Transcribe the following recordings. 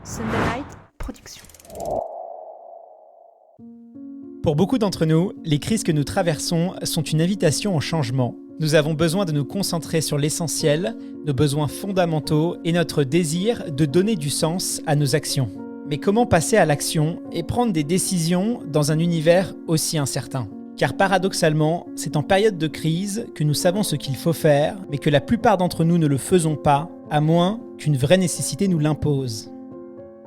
Sunday Night Production. Pour beaucoup d'entre nous, les crises que nous traversons sont une invitation au changement. Nous avons besoin de nous concentrer sur l'essentiel, nos besoins fondamentaux et notre désir de donner du sens à nos actions. Mais comment passer à l'action et prendre des décisions dans un univers aussi incertain ? Car paradoxalement, c'est en période de crise que nous savons ce qu'il faut faire, mais que la plupart d'entre nous ne le faisons pas, à moins qu'une vraie nécessité nous l'impose.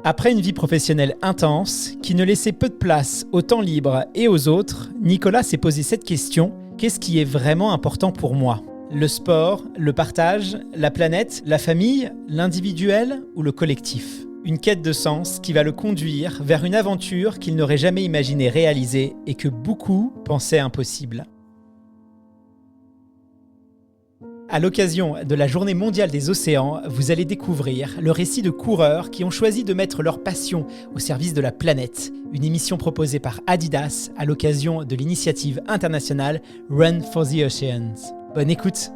Après une vie professionnelle intense, qui ne laissait peu de place au temps libre et aux autres, Nicolas s'est posé cette question: qu'est-ce qui est vraiment important pour moi ? Le sport, le partage, la planète, la famille, l'individuel ou le collectif ? Une quête de sens qui va le conduire vers une aventure qu'il n'aurait jamais imaginé réaliser et que beaucoup pensaient impossible. À l'occasion de la Journée mondiale des océans, vous allez découvrir le récit de coureurs qui ont choisi de mettre leur passion au service de la planète. Une émission proposée par Adidas à l'occasion de l'initiative internationale Run for the Oceans. Bonne écoute!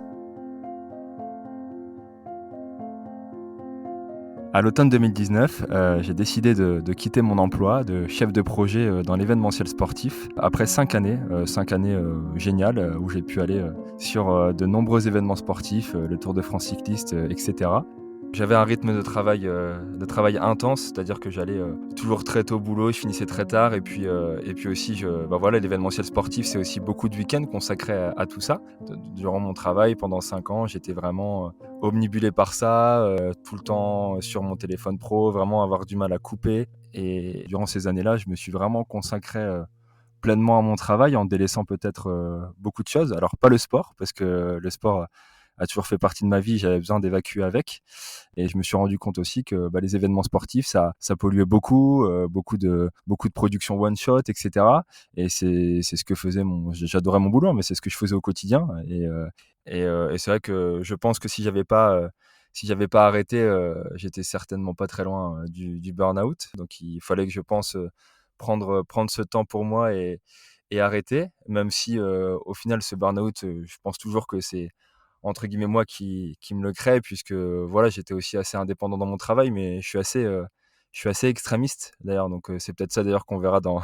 À l'automne 2019, j'ai décidé de quitter mon emploi de chef de projet dans l'événementiel sportif. Après 5 années, géniales, où j'ai pu aller sur de nombreux événements sportifs, le Tour de France cycliste, etc. J'avais un rythme de travail intense, c'est-à-dire que j'allais toujours très tôt au boulot, je finissais très tard, et puis aussi, l'événementiel sportif, c'est aussi beaucoup de week-ends consacrés à tout ça. Durant mon travail, pendant 5 ans, j'étais vraiment omnibulé par ça, tout le temps sur mon téléphone pro, vraiment avoir du mal à couper. Et durant ces années-là, je me suis vraiment consacré pleinement à mon travail en délaissant peut-être beaucoup de choses. Alors pas le sport, parce que le sport a toujours fait partie de ma vie, j'avais besoin d'évacuer avec. Et je me suis rendu compte aussi que les événements sportifs, ça polluait beaucoup, beaucoup de productions one shot, etc. Et c'est ce que faisait j'adorais mon boulot, mais c'est ce que je faisais au quotidien. Et c'est vrai que je pense que si j'avais pas arrêté, j'étais certainement pas très loin du burn-out. Donc il fallait que je pense prendre ce temps pour moi et arrêter, même si au final ce burn-out, je pense toujours que c'est entre guillemets moi qui me le crée, puisque voilà, j'étais aussi assez indépendant dans mon travail, mais je suis assez extrémiste d'ailleurs, donc c'est peut-être ça d'ailleurs qu'on verra dans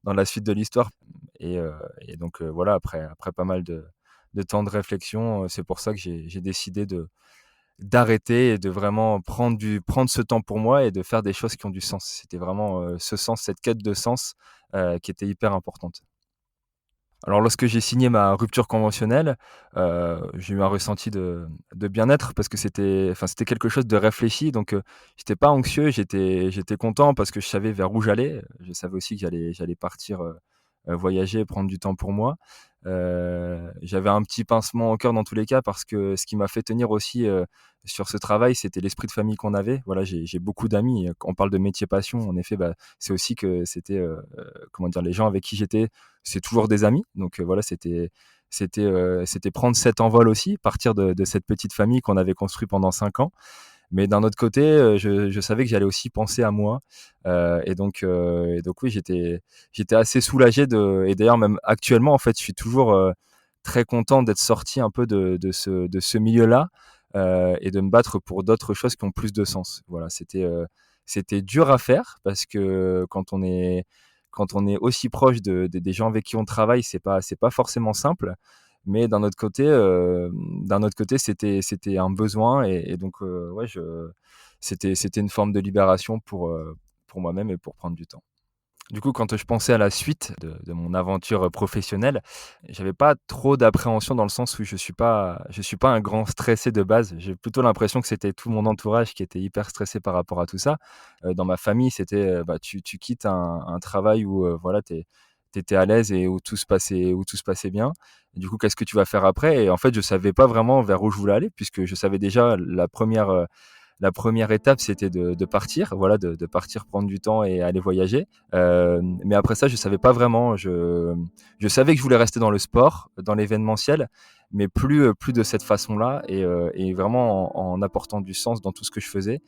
dans la suite de l'histoire. Et donc voilà, après pas mal de temps de réflexion, c'est pour ça que j'ai décidé d'arrêter et de vraiment prendre ce temps pour moi et de faire des choses qui ont du sens. C'était vraiment ce sens, cette quête de sens qui était hyper importante. Alors lorsque j'ai signé ma rupture conventionnelle, j'ai eu un ressenti de bien-être, parce que c'était quelque chose de réfléchi. Donc j'étais pas anxieux, j'étais content parce que je savais vers où j'allais. Je savais aussi que j'allais partir, voyager, prendre du temps pour moi. J'avais un petit pincement au cœur dans tous les cas, parce que ce qui m'a fait tenir aussi sur ce travail, c'était l'esprit de famille qu'on avait. Voilà, j'ai beaucoup d'amis. Quand on parle de métier passion, en effet, c'est aussi que c'était, comment dire? Les gens avec qui j'étais, c'est toujours des amis. Donc voilà, c'était prendre cet envol aussi, partir de cette petite famille qu'on avait construit pendant 5 ans. Mais d'un autre côté, je savais que j'allais aussi penser à moi, et donc oui, j'étais assez soulagé et d'ailleurs même actuellement, en fait, je suis toujours très content d'être sorti un peu de ce milieu-là, et de me battre pour d'autres choses qui ont plus de sens. Voilà, c'était dur à faire, parce que quand on est aussi proche des gens avec qui on travaille, c'est pas forcément simple. Mais d'un autre côté, c'était un besoin, et donc ouais, c'était une forme de libération pour moi-même et pour prendre du temps. Du coup, quand je pensais à la suite de mon aventure professionnelle, j'avais pas trop d'appréhension, dans le sens où je suis pas un grand stressé de base. J'ai plutôt l'impression que c'était tout mon entourage qui était hyper stressé par rapport à tout ça. Dans ma famille, c'était, tu quittes un travail où, voilà, tu étais à l'aise et où tout se passait bien. Et du coup, qu'est-ce que tu vas faire après? Et en fait, je savais pas vraiment vers où je voulais aller, puisque je savais déjà la première étape, c'était de partir, voilà, de partir prendre du temps et aller voyager. Mais après ça, je savais pas vraiment. Je savais que je voulais rester dans le sport, dans l'événementiel, mais plus de cette façon-là, et vraiment en apportant du sens dans tout ce que je faisais.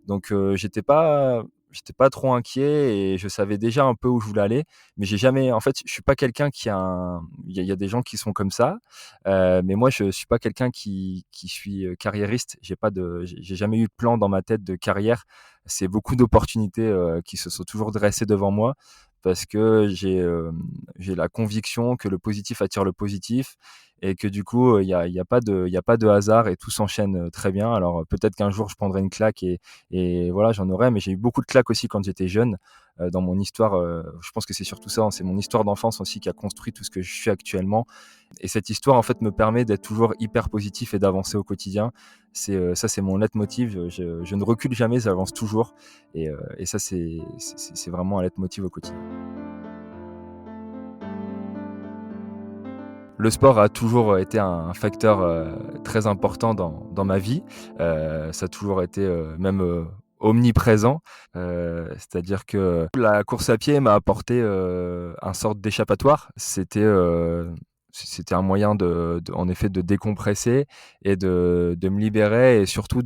Donc j'étais pas j'étais pas trop inquiet et je savais déjà un peu où je voulais aller, mais j'ai jamais en fait, je suis pas quelqu'un qui a un il y a des gens qui sont comme ça, mais moi je suis pas quelqu'un qui suis, carriériste. J'ai jamais eu de plan dans ma tête de carrière. C'est beaucoup d'opportunités, qui se sont toujours dressées devant moi parce que j'ai la conviction que le positif attire le positif et que du coup, il y a pas de hasard et tout s'enchaîne, très bien. Alors, peut-être qu'un jour je prendrai une claque et voilà, j'en aurai, mais j'ai eu beaucoup de claques aussi quand j'étais jeune, dans mon histoire, je pense que c'est surtout ça, hein, c'est mon histoire d'enfance aussi qui a construit tout ce que je suis actuellement et cette histoire, en fait, me permet d'être toujours hyper positif et d'avancer au quotidien. Ça, c'est mon leitmotiv, je ne recule jamais, j'avance toujours et ça, c'est vraiment un leitmotiv au quotidien. Le sport a toujours été un facteur, très important dans ma vie. Ça a toujours été, même, omniprésent. C'est-à-dire que la course à pied m'a apporté, un sorte d'échappatoire. C'était un moyen de en effet de décompresser et de me libérer et surtout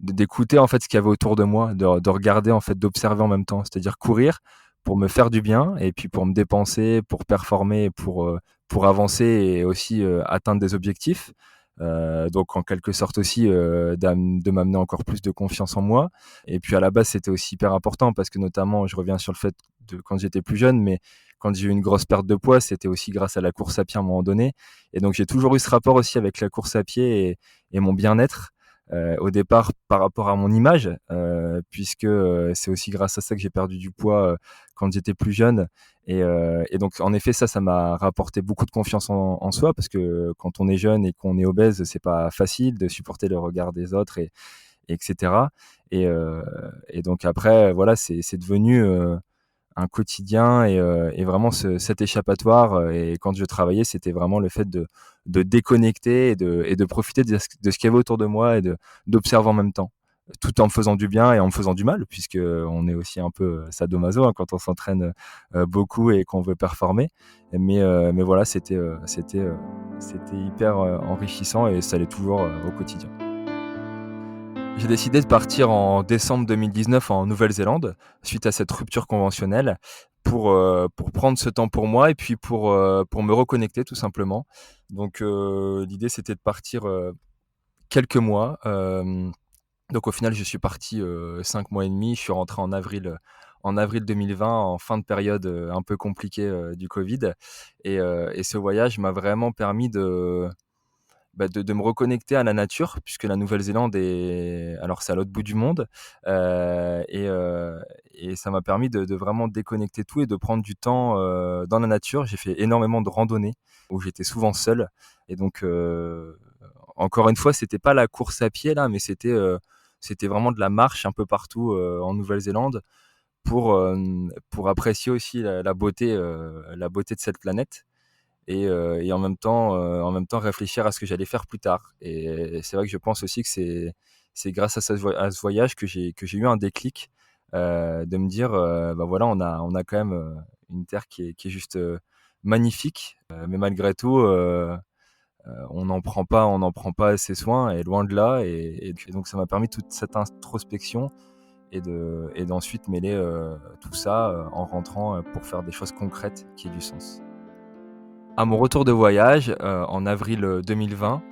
d'écouter en fait ce qu'il y avait autour de moi, de regarder en fait, d'observer en même temps. C'est-à-dire courir pour me faire du bien et puis pour me dépenser, pour performer et pour avancer et aussi, atteindre des objectifs. Donc en quelque sorte aussi, de m'amener encore plus de confiance en moi et puis à la base, c'était aussi hyper important parce que notamment, je reviens sur le fait de quand j'étais plus jeune, mais quand j'ai eu une grosse perte de poids, c'était aussi grâce à la course à pied à un moment donné et donc j'ai toujours eu ce rapport aussi avec la course à pied et mon bien-être. Au départ par rapport à mon image, puisque, c'est aussi grâce à ça que j'ai perdu du poids, quand j'étais plus jeune et donc en effet ça m'a rapporté beaucoup de confiance en soi parce que quand on est jeune et qu'on est obèse, c'est pas facile de supporter le regard des autres et cetera et donc après voilà, c'est devenu, un quotidien et vraiment cet échappatoire, et quand je travaillais, c'était vraiment le fait de déconnecter et de profiter de ce qu'il y avait autour de moi et d'observer en même temps, tout en me faisant du bien et en me faisant du mal puisque on est aussi un peu sadomaso, hein, quand on s'entraîne, beaucoup et qu'on veut performer. Mais voilà, c'était hyper, enrichissant et ça l'est toujours, au quotidien. J'ai décidé de partir en décembre 2019 en Nouvelle-Zélande, suite à cette rupture conventionnelle, pour prendre ce temps pour moi et puis pour me reconnecter tout simplement. Donc l'idée c'était de partir, quelques mois, donc au final je suis parti, 5 mois et demi. Je suis rentré en avril 2020 en fin de période, un peu compliquée, du covid et ce voyage m'a vraiment permis de me reconnecter à la nature puisque la Nouvelle-Zélande alors c'est à l'autre bout du monde, et ça m'a permis de vraiment déconnecter tout et de prendre du temps, dans la nature. J'ai fait énormément de randonnées où j'étais souvent seul et donc encore une fois, c'était pas la course à pied là, mais c'était vraiment de la marche un peu partout, en Nouvelle-Zélande pour apprécier aussi la beauté de cette planète et en même temps réfléchir à ce que j'allais faire plus tard et c'est vrai que je pense aussi que c'est grâce à ce voyage que j'ai eu un déclic, de me dire, bah, voilà, on a quand même, une terre qui est juste, magnifique, mais malgré tout, on n'en prend pas assez soin et loin de là et donc ça m'a permis toute cette introspection et d'ensuite mêler, tout ça, en rentrant, pour faire des choses concrètes qui aient du sens. À mon retour de voyage, en avril, 2020,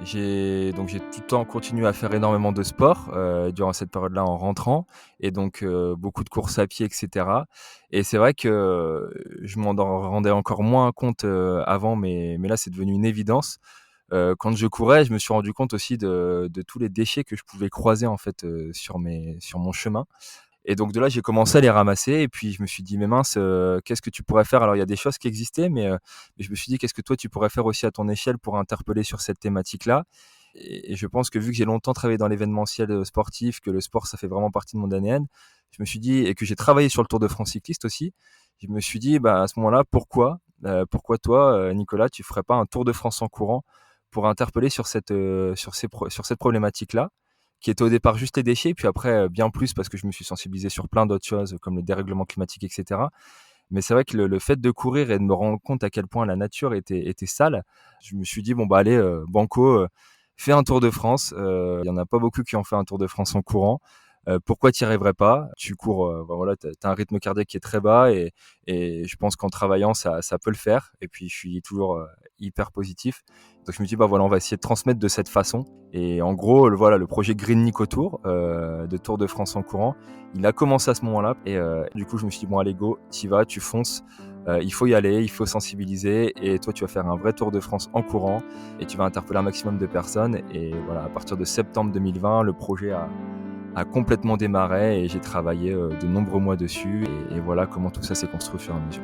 j'ai tout le temps continué à faire énormément de sport, durant cette période-là en rentrant et donc beaucoup de courses à pied et cetera et c'est vrai que je m'en rendais encore moins compte, avant mais là, c'est devenu une évidence. Quand je courais, je me suis rendu compte aussi de tous les déchets que je pouvais croiser en fait, sur mon chemin et donc de là, j'ai commencé à les ramasser et puis je me suis dit: «Mais mince, qu'est-ce que tu pourrais faire?» Alors il y a des choses qui existaient, mais je me suis dit: «Qu'est-ce que toi tu pourrais faire aussi à ton échelle pour interpeller sur cette thématique-là?» et je pense que vu que j'ai longtemps travaillé dans l'événementiel, sportif, que le sport ça fait vraiment partie de mon ADN, je me suis dit et que j'ai travaillé sur le Tour de France cycliste aussi, je me suis dit: «Bah, à ce moment-là, pourquoi toi, Nicolas, tu ferais pas un Tour de France en courant?» pour interpeller sur cette problématique-là qui était au départ juste les déchets, puis après, bien plus parce que je me suis sensibilisé sur plein d'autres choses comme le dérèglement climatique et cetera. Mais c'est vrai que le fait de courir et de me rendre compte à quel point la nature était sale, je me suis dit: «Bon bah allez, banco, fais un Tour de France». Il y en a pas beaucoup qui ont fait un Tour de France en courant. pourquoi tu n'y arriverais pas? Tu cours, voilà, tu as un rythme cardiaque qui est très bas et je pense qu'en travaillant, ça peut le faire. Et puis, je suis toujours hyper positif. Donc, je me dis, bah voilà, on va essayer de transmettre de cette façon. Et en gros, voilà, le projet Green Nico Tour, de Tour de France en courant, il a commencé à ce moment-là. Et du coup, je me suis dit, bon, allez, go, t'y vas, tu fonces. Il faut y aller, il faut sensibiliser. Et toi, tu vas faire un vrai Tour de France en courant et tu vas interpeller un maximum de personnes. Et voilà, à partir de septembre 2020, le projet a complètement démarré et j'ai travaillé de nombreux mois dessus et voilà comment tout ça s'est construit au fur et à mesure.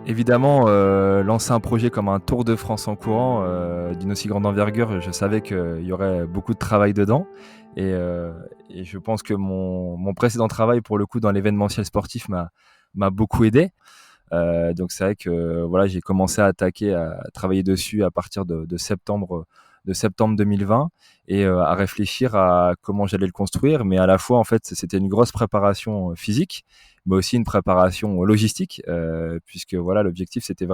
Évidemment, lancer un projet comme un Tour de France en courant, d'une aussi grande envergure, je savais qu'il y aurait beaucoup de travail dedans et heu et je pense que mon précédent travail, pour le coup, dans l'événementiel sportif m'a beaucoup aidé. Donc c'est vrai que voilà, j'ai commencé à attaquer, à travailler dessus à partir de septembre 2020 et à réfléchir à comment j'allais le construire. Mais à la fois, en fait, c'était une grosse préparation physique, mais aussi une préparation logistique, puisque voilà, l'objectif, c'était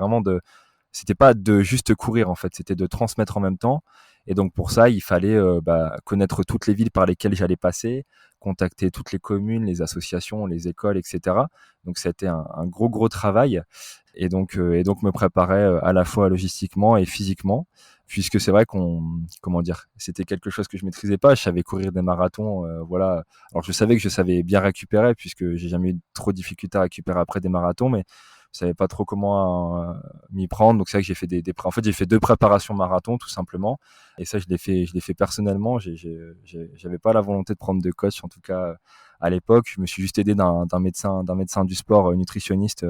pas de juste courir, en fait, c'était de transmettre en même temps. Et donc pour ça, il fallait connaître toutes les villes par lesquelles j'allais passer, contacter toutes les communes, les associations, les écoles, etc. Donc c'était un gros travail et donc me préparer à la fois logistiquement et physiquement, puisque c'est vrai comment dire, c'était quelque chose que je maîtrisais pas. Je savais courir des marathons, voilà. Alors je savais que je savais bien récupérer, puisque j'ai jamais eu trop de difficultés à récupérer après des marathons, mais je savais pas trop comment m'y prendre. Donc c'est vrai que j'ai fait en fait j'ai fait 2 préparations marathon tout simplement. Et ça je l'ai fait personnellement. J'avais pas la volonté de prendre de coach en tout cas à l'époque. Je me suis juste aidé d'un médecin du sport, nutritionniste,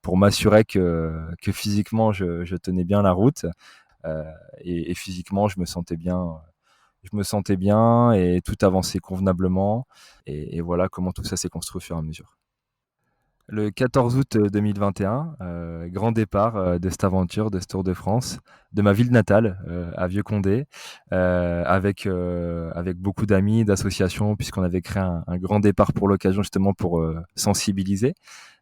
pour m'assurer que physiquement je tenais bien la route et physiquement je me sentais bien et tout avançait convenablement et voilà comment tout ça s'est construit au fur et à mesure. Le 14 août 2021, grand départ de cette aventure, de ce Tour de France, de ma ville natale, à Vieux-Condé, avec beaucoup d'amis, d'associations, puisqu'on avait créé un grand départ pour l'occasion, justement pour sensibiliser.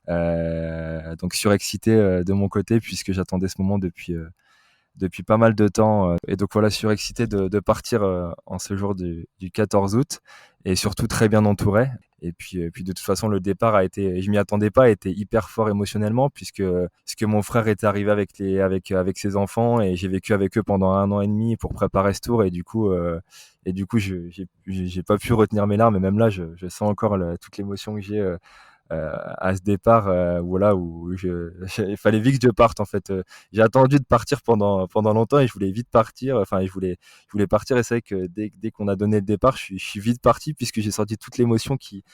Donc surexcité de mon côté, puisque j'attendais ce moment depuis pas mal de temps. Et donc voilà, surexcité de partir en ce jour du 14 août et surtout très bien entouré. Et puis de toute façon, le départ je m'y attendais pas, a été hyper fort émotionnellement puisque mon frère était arrivé avec ses enfants et j'ai vécu avec eux pendant 1 an et demi pour préparer ce tour et du coup, j'ai pas pu retenir mes larmes et même là, je sens encore toute l'émotion que j'ai à ce départ voilà où il fallait vite que je parte en fait. J'ai attendu de partir pendant longtemps et je voulais vite partir, enfin je voulais partir et c'est vrai que dès qu'on a donné le départ, je suis vite parti puisque j'ai senti toute l'émotion qui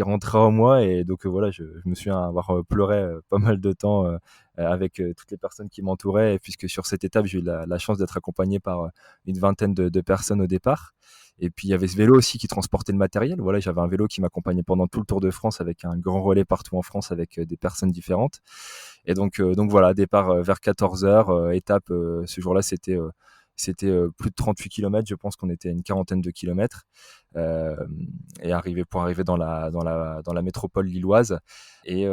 rentrait en moi et donc voilà, je me souviens avoir pleuré pas mal de temps avec toutes les personnes qui m'entouraient et puisque sur cette étape j'ai eu la chance d'être accompagné par une vingtaine de personnes au départ. Et puis il y avait ce vélo aussi qui transportait le matériel. Voilà, j'avais un vélo qui m'accompagnait pendant tout le Tour de France avec un grand relais partout en France avec des personnes différentes. Et donc voilà, départ vers 14 heures, étape ce jour-là c'était plus de 38 kilomètres, je pense qu'on était à une quarantaine de kilomètres euh, et pour arriver dans la métropole lilloise. Et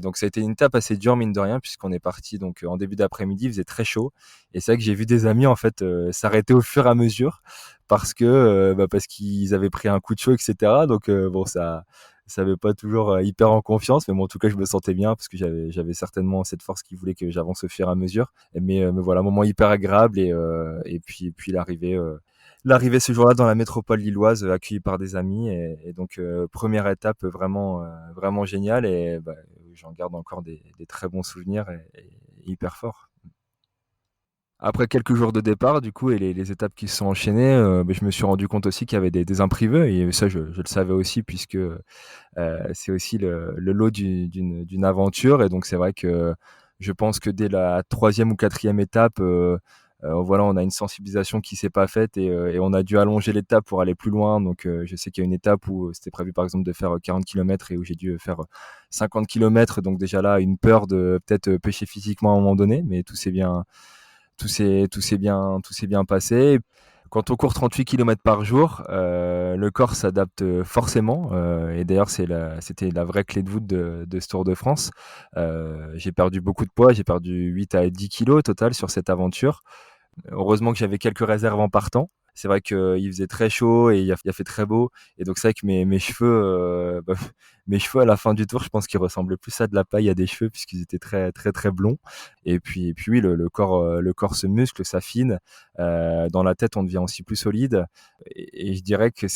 donc ça a été une étape assez dure mine de rien puisqu'on est parti donc en début d'après-midi, il faisait très chaud et c'est vrai que j'ai vu des amis en fait s'arrêter au fur et à mesure parce qu'ils avaient pris un coup de chaud, etc. Donc bon, ça avait pas toujours hyper en confiance, mais bon, en tout cas, je me sentais bien parce que j'avais certainement cette force qui voulait que j'avance au fur et à mesure. Mais voilà, un moment hyper agréable et puis l'arrivée ce jour-là dans la métropole lilloise, accueilli par des amis et donc première étape vraiment géniale et bah, j'en garde encore des très bons souvenirs et hyper forts. Après quelques jours de départ, du coup, et les étapes qui se sont enchaînées, beh, je me suis rendu compte aussi qu'il y avait des imprévus et ça, je le savais aussi puisque c'est aussi le lot d'une aventure. Et donc, c'est vrai que je pense que dès la troisième ou quatrième étape, voilà, on a une sensibilisation qui s'est pas faite et on a dû allonger l'étape pour aller plus loin. Donc, je sais qu'il y a une étape où c'était prévu, par exemple, de faire 40 kilomètres et où j'ai dû faire 50 kilomètres. Donc, déjà là, une peur de peut-être pêcher physiquement à un moment donné, mais tout s'est bien passé. Quand on court 38 kilomètres par jour, le corps s'adapte forcément. Et d'ailleurs, c'était la vraie clé de voûte de ce Tour de France. J'ai perdu beaucoup de poids, j'ai perdu 8 à 10 kilos au total sur cette aventure. Heureusement que j'avais quelques réserves en partant. C'est vrai qu'il faisait très chaud et il a fait très beau. Et donc, c'est vrai que mes cheveux, mes cheveux à la fin du tour, je pense qu'ils ressemblaient plus à de la paille à des cheveux puisqu'ils étaient très, très, très blonds. Et puis oui, le corps se muscle, s'affine. Dans la tête, on devient aussi plus solide. Et je dirais que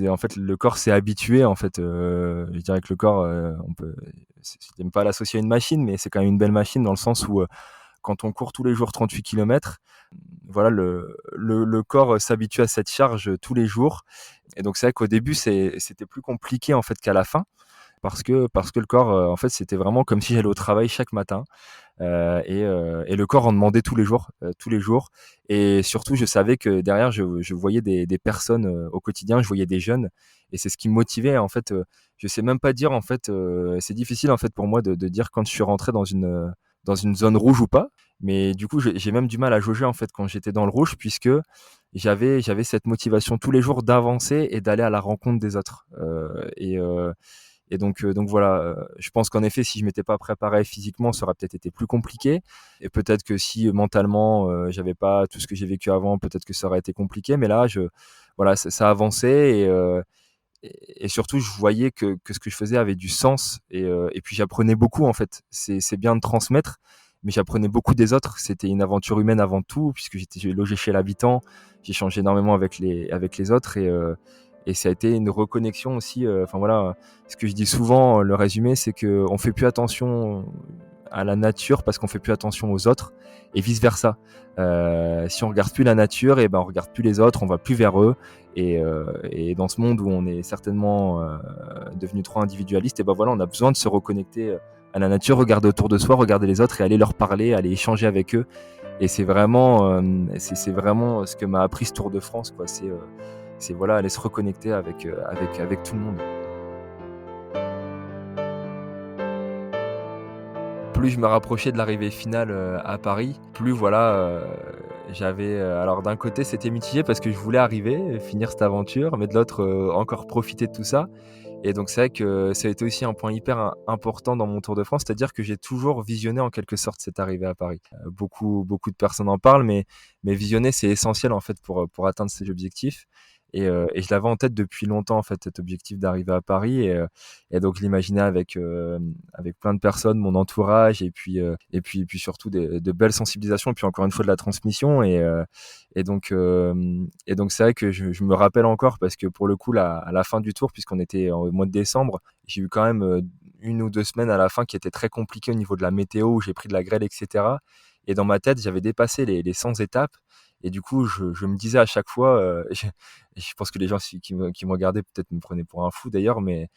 en fait, le corps s'est habitué. En fait, je dirais que le corps, je n'aime pas l'associer à une machine, mais c'est quand même une belle machine dans le sens où quand on court tous les jours 38 kilomètres, voilà, le corps s'habitue à cette charge tous les jours. Et donc c'est vrai qu'au début, c'était plus compliqué en fait qu'à la fin, parce que le corps, en fait, c'était vraiment comme si j'allais au travail chaque matin. Et le corps en demandait tous les jours, tous les jours. Et surtout, je savais que derrière, je voyais des personnes au quotidien, je voyais des jeunes, et c'est ce qui me motivait en fait. Je sais même pas dire en fait, c'est difficile en fait pour moi de dire quand je suis rentré dans une zone rouge ou pas. Mais du coup, j'ai même du mal à jauger en fait quand j'étais dans le rouge, puisque j'avais cette motivation tous les jours d'avancer et d'aller à la rencontre des autres. Et donc voilà, je pense qu'en effet, si je m'étais pas préparé physiquement, ça aurait peut-être été plus compliqué. Et peut-être que si mentalement, j'avais pas tout ce que j'ai vécu avant, peut-être que ça aurait été compliqué. Mais là, voilà, ça avançait, et surtout, je voyais que ce que je faisais avait du sens. Et puis j'apprenais beaucoup en fait. C'est bien de transmettre, mais j'apprenais beaucoup des autres. C'était une aventure humaine avant tout, puisque j'étais logé chez l'habitant. J'ai changé énormément avec les autres, et ça a été une reconnexion aussi. Enfin voilà, ce que je dis souvent, le résumé, c'est qu'on fait plus attention à la nature parce qu'on fait plus attention aux autres, et vice versa. Si on regarde plus la nature, et ben on regarde plus les autres, on va plus vers eux. Et dans ce monde où on est certainement devenu trop individualiste, et ben voilà, on a besoin de se reconnecter à la nature, regarder autour de soi, regarder les autres et aller leur parler, aller échanger avec eux. Et c'est vraiment ce que m'a appris ce Tour de France, quoi. C'est voilà, aller se reconnecter avec tout le monde. Plus je me rapprochais de l'arrivée finale à Paris, plus voilà, j'avais. Alors d'un côté, c'était mitigé parce que je voulais arriver, finir cette aventure, mais de l'autre, encore profiter de tout ça. Et donc c'est vrai que ça a été aussi un point hyper important dans mon Tour de France, c'est-à-dire que j'ai toujours visionné en quelque sorte cette arrivée à Paris. Beaucoup de personnes en parlent, mais visionner, c'est essentiel en fait pour atteindre ces objectifs. Et je l'avais en tête depuis longtemps en fait, cet objectif d'arriver à Paris. Et donc je l'imaginais avec plein de personnes, mon entourage, et puis surtout de belles sensibilisations, et puis encore une fois de la transmission. Et donc c'est vrai que je me rappelle encore, parce que pour le coup, à la fin du tour, puisqu'on était au mois de décembre, j'ai eu quand même 1 ou 2 semaines à la fin qui étaient très compliquées au niveau de la météo, où j'ai pris de la grêle, etc. Et dans ma tête, j'avais dépassé les 100 étapes. Et du coup, je me disais à chaque fois, je pense que les gens qui me regardaient peut-être me prenaient pour un fou d'ailleurs, et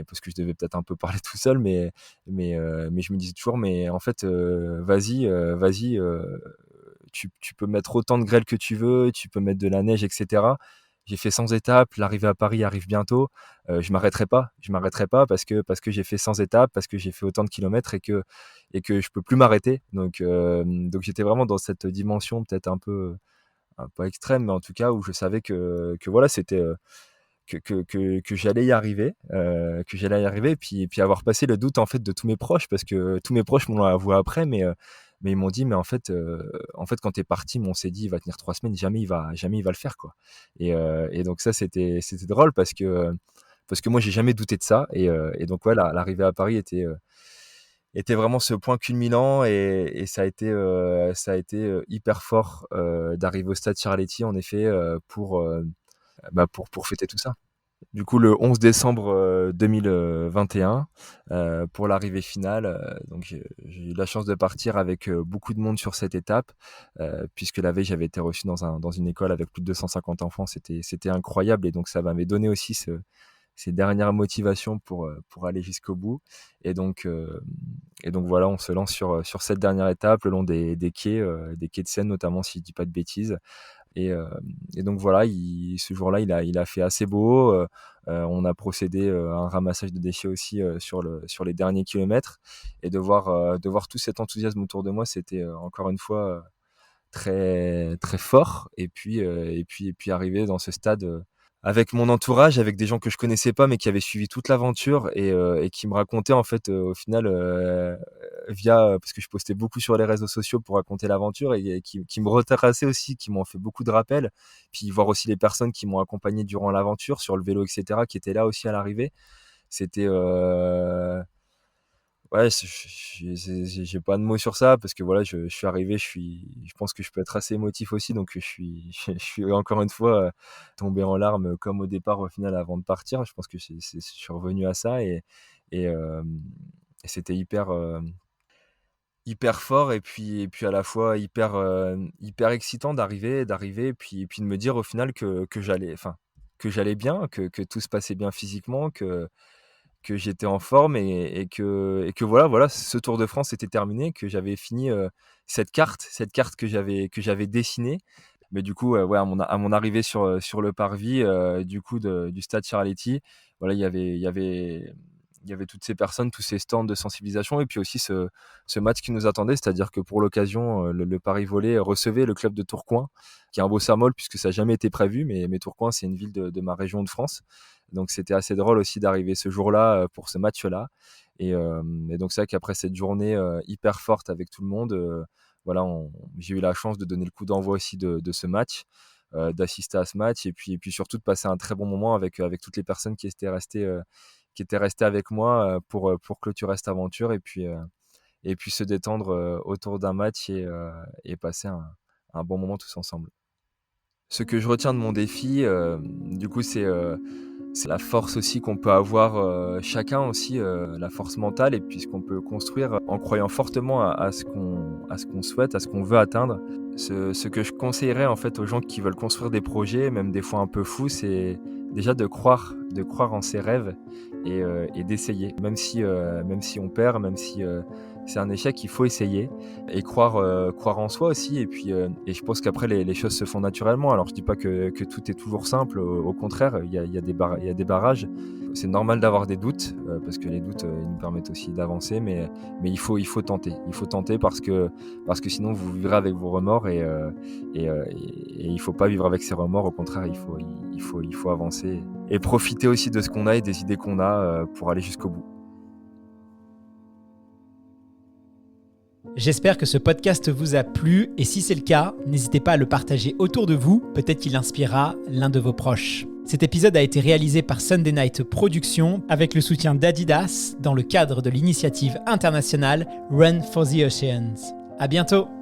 parce que je devais peut-être un peu parler tout seul, mais je me disais toujours, mais en fait, vas-y, tu peux mettre autant de grêle que tu veux, tu peux mettre de la neige, etc. J'ai fait 100 étapes, l'arrivée à Paris arrive bientôt. Je m'arrêterai pas parce que j'ai fait 100 étapes, parce que j'ai fait autant de kilomètres, et que je peux plus m'arrêter. Donc j'étais vraiment dans cette dimension peut-être un peu extrême, mais en tout cas où je savais que voilà, c'était que j'allais y arriver, et puis avoir passé le doute en fait de tous mes proches, parce que tous mes proches m'ont avoué après, mais ils m'ont dit, mais en fait quand t'es parti, on s'est dit il va tenir 3 semaines, jamais il va le faire, quoi. Et donc ça, c'était drôle, parce que moi j'ai jamais douté de ça. Et donc ouais, l'arrivée à Paris était vraiment ce point culminant, et ça a été hyper fort d'arriver au stade Charletti, en effet, pour fêter tout ça. Du coup, le 11 décembre 2021, pour l'arrivée finale, donc j'ai eu la chance de partir avec beaucoup de monde sur cette étape, puisque la veille, j'avais été reçu dans une école avec plus de 250 enfants. C'était incroyable, et donc ça m'avait donné aussi ces dernières motivations pour aller jusqu'au bout. Et donc voilà, on se lance sur cette dernière étape le long des quais de Seine notamment, si je dis pas de bêtises. Et donc voilà, ce jour-là, il a fait assez beau. On a procédé à un ramassage de déchets aussi sur les derniers kilomètres. Et de voir tout cet enthousiasme autour de moi, c'était encore une fois très très fort. Et puis arriver dans ce stade avec mon entourage, avec des gens que je connaissais pas, mais qui avaient suivi toute l'aventure et qui me racontaient en fait au final via parce que je postais beaucoup sur les réseaux sociaux pour raconter l'aventure et qui me retraçaient aussi, qui m'ont fait beaucoup de rappels. Puis voir aussi les personnes qui m'ont accompagné durant l'aventure sur le vélo, etc., qui étaient là aussi à l'arrivée. C'était ouais, j'ai pas de mots sur ça parce que voilà, je suis arrivé, je pense que je peux être assez émotif aussi, donc je suis je suis encore une fois tombé en larmes comme au départ au final avant de partir. Je pense que je suis revenu à ça et, et c'était hyper fort et puis à la fois hyper excitant d'arriver et puis de me dire au final que j'allais bien, que tout se passait bien physiquement, que j'étais en forme et que voilà, ce Tour de France était terminé, que j'avais fini, cette carte que j'avais dessinée. Mais du coup, ouais, à mon arrivée sur le parvis, du coup du stade Charletti, voilà, il y avait toutes ces personnes, tous ces stands de sensibilisation et puis aussi ce match qui nous attendait. C'est-à-dire que pour l'occasion, le Paris Volley recevait le club de Tourcoing, qui est un beau symbole puisque ça n'a jamais été prévu, mais Tourcoing, c'est une ville de ma région de France. Donc c'était assez drôle aussi d'arriver ce jour-là pour ce match-là. Et donc c'est vrai qu'après cette journée hyper forte avec tout le monde, voilà, j'ai eu la chance de donner le coup d'envoi aussi de ce match, d'assister à ce match et puis surtout de passer un très bon moment avec toutes les personnes qui étaient restées avec moi pour clôturer cette aventure et puis se détendre autour d'un match et passer un bon moment tous ensemble. Ce que je retiens de mon défi, du coup, c'est la force aussi qu'on peut avoir chacun aussi, la force mentale et puis ce qu'on peut construire en croyant fortement à ce qu'on souhaite, à ce qu'on veut atteindre. Ce que je conseillerais en fait aux gens qui veulent construire des projets, même des fois un peu fous, c'est déjà de croire en ses rêves et d'essayer. Même si on perd, même si c'est un échec, il faut essayer et croire en soi aussi. Et je pense qu'après les choses se font naturellement. Alors je dis pas que tout est toujours simple, au contraire, il y a des barrages. C'est normal d'avoir des doutes parce que les doutes ils nous permettent aussi d'avancer, mais il faut tenter. Il faut tenter parce que sinon vous vivrez avec vos remords et il faut pas vivre avec ses remords. Au contraire, il faut avancer et profiter aussi de ce qu'on a et des idées qu'on a pour aller jusqu'au bout. J'espère que ce podcast vous a plu et si c'est le cas, n'hésitez pas à le partager autour de vous, peut-être qu'il inspirera l'un de vos proches. Cet épisode a été réalisé par Sunday Night Productions avec le soutien d'Adidas dans le cadre de l'initiative internationale Run for the Oceans. À bientôt!